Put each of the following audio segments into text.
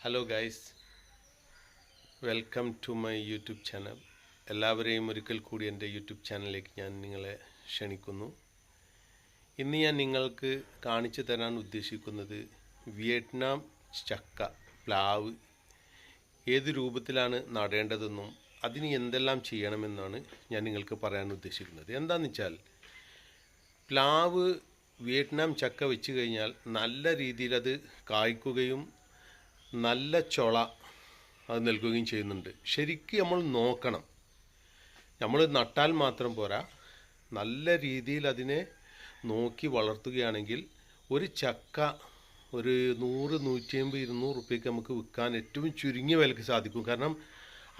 Hello guys, welcome to my YouTube channel. എല്ലാവരെയും ഒരിക്കൽ കൂടി എൻ്റെ യൂട്യൂബ് ചാനലിലേക്ക് ഞാൻ നിങ്ങളെ ക്ഷണിക്കുന്നു. ഇന്ന് ഞാൻ നിങ്ങൾക്ക് കാണിച്ചു തരാൻ ഉദ്ദേശിക്കുന്നത് വിയറ്റ്നാം ചക്ക പ്ലാവ് ഏത് രൂപത്തിലാണ് നടേണ്ടതെന്നും അതിന് എന്തെല്ലാം ചെയ്യണമെന്നാണ് ഞാൻ നിങ്ങൾക്ക് പറയാൻ ഉദ്ദേശിക്കുന്നത്. എന്താണെന്ന് വെച്ചാൽ, പ്ലാവ് വിയറ്റ്നാം ചക്ക വെച്ച് കഴിഞ്ഞാൽ നല്ല രീതിയിൽ അത് കായ്ക്കുകയും നല്ല ചൊള അത് നൽകുകയും ചെയ്യുന്നുണ്ട്. ശരിക്കും നമ്മൾ നോക്കണം. നമ്മൾ നട്ടാൽ മാത്രം പോരാ, നല്ല രീതിയിൽ അതിനെ നോക്കി വളർത്തുകയാണെങ്കിൽ ഒരു ചക്ക ഒരു 100, 150, 200 റുപ്യക്ക് നമുക്ക് വിൽക്കാൻ ഏറ്റവും ചുരുങ്ങിയ വിലക്ക് സാധിക്കും. കാരണം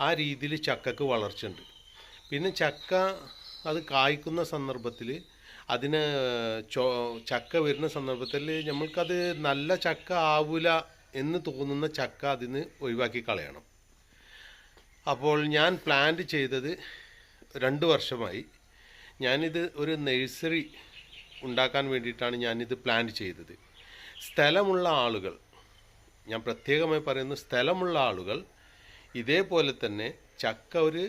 ആ രീതിയിൽ ചക്കക്ക് വളർച്ചയുണ്ട്. പിന്നെ ചക്ക അത് കായ്ക്കുന്ന സന്ദർഭത്തിൽ അതിന് ചക്ക വരുന്ന സന്ദർഭത്തിൽ നമ്മൾക്കത് നല്ല ചക്ക ആവില്ല എന്ന് തോന്നുന്ന ചക്ക അതിന് ഒഴിവാക്കി കളയണം. അപ്പോൾ ഞാൻ പ്ലാന്റ് ചെയ്തത് 2 വർഷമായി. ഞാനിത് ഒരു നഴ്സറി ഉണ്ടാക്കാൻ വേണ്ടിയിട്ടാണ് ഞാനിത് പ്ലാന്റ് ചെയ്തത്. സ്ഥലമുള്ള ആളുകൾ, ഞാൻ പ്രത്യേകമായി പറയുന്ന സ്ഥലമുള്ള ആളുകൾ ഇതേപോലെ തന്നെ ചക്ക ഒരു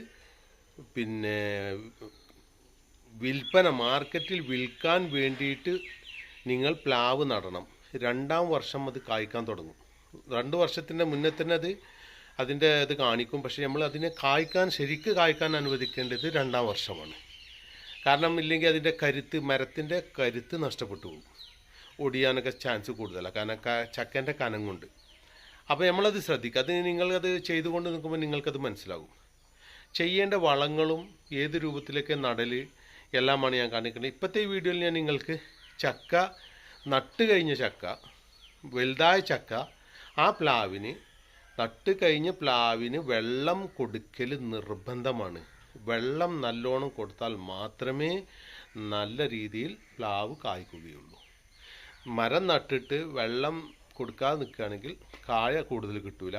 വിൽപ്പന മാർക്കറ്റിൽ വിൽക്കാൻ വേണ്ടിയിട്ട് നിങ്ങൾ പ്ലാവ് നടണം. 2-ാം വർഷം അത് കായ്ക്കാൻ തുടങ്ങും. 2 വർഷത്തിൻ്റെ മുന്നേ തന്നെ അതിൻ്റെ ഇത് കാണിക്കും. പക്ഷേ നമ്മൾ അതിനെ ശരിക്ക് കായ്ക്കാൻ അനുവദിക്കേണ്ടത് 2-ാം വർഷമാണ്. കാരണം ഇല്ലെങ്കിൽ അതിൻ്റെ മരത്തിൻ്റെ കരുത്ത് നഷ്ടപ്പെട്ടു പോകും, ഒടിയാനൊക്കെ ചാൻസ് കൂടുതലാണ്. കാരണം ചക്കേൻ്റെ കനം കൊണ്ട്. അപ്പോൾ നമ്മളത് ശ്രദ്ധിക്കുക. അത് നിങ്ങളത് ചെയ്തുകൊണ്ട് നിൽക്കുമ്പോൾ നിങ്ങൾക്കത് മനസ്സിലാകും. ചെയ്യേണ്ട വളങ്ങളും ഏത് രൂപത്തിലൊക്കെ നടൽ എല്ലാമാണ് ഞാൻ കാണിക്കുന്നത്. ഇപ്പോഴത്തെ ഈ വീഡിയോയിൽ ഞാൻ നിങ്ങൾക്ക് ചക്ക നട്ട് കഴിഞ്ഞ ചക്ക, വലുതായ ചക്ക, ആ പ്ലാവിന് നട്ട് കഴിഞ്ഞ പ്ലാവിന് വെള്ളം കൊടുക്കൽ നിർബന്ധമാണ്. വെള്ളം നല്ലോണം കൊടുത്താൽ മാത്രമേ നല്ല രീതിയിൽ പ്ലാവ് കായ്ക്കുകയുള്ളൂ. മരം നട്ടിട്ട് വെള്ളം കൊടുക്കാതെ നിൽക്കുകയാണെങ്കിൽ കായ കൂടുതൽ കിട്ടൂല.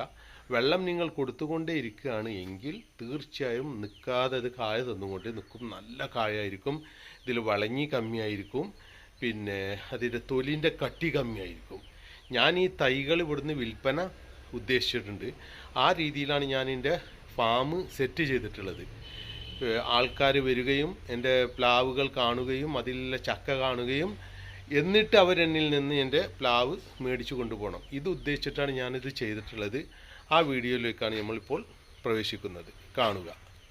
വെള്ളം നിങ്ങൾ കൊടുത്തുകൊണ്ടേ ഇരിക്കുകയാണ് എങ്കിൽ തീർച്ചയായും നിൽക്കാതെ അത് കായ തന്നുകൊണ്ടേ നിൽക്കും. നല്ല കായായിരിക്കും. ഇതിൽ വളഞ്ഞി കമ്മിയായിരിക്കും. പിന്നെ അതിൻ്റെ തൊലിൻ്റെ കട്ടി കമ്മിയായിരിക്കും. ഞാൻ ഈ തൈകൾ ഇവിടുന്ന് വിൽപ്പന ഉദ്ദേശിച്ചിട്ടുണ്ട്. ആ രീതിയിലാണ് ഞാൻ എൻ്റെ ഫാം സെറ്റ് ചെയ്തിട്ടുള്ളത്. ആൾക്കാർ വരികയും എൻ്റെ പ്ലാവുകൾ കാണുകയും അതിലുള്ള ചക്ക കാണുകയും എന്നിട്ട് അവരെന്നിൽ നിന്ന് എൻ്റെ പ്ലാവ് മേടിച്ചു കൊണ്ടുപോകണം. ഇത് ഉദ്ദേശിച്ചിട്ടാണ് ഞാനിത് ചെയ്തിട്ടുള്ളത്. ആ വീഡിയോയിലേക്കാണ് നമ്മളിപ്പോൾ പ്രവേശിക്കുന്നത്. കാണുക.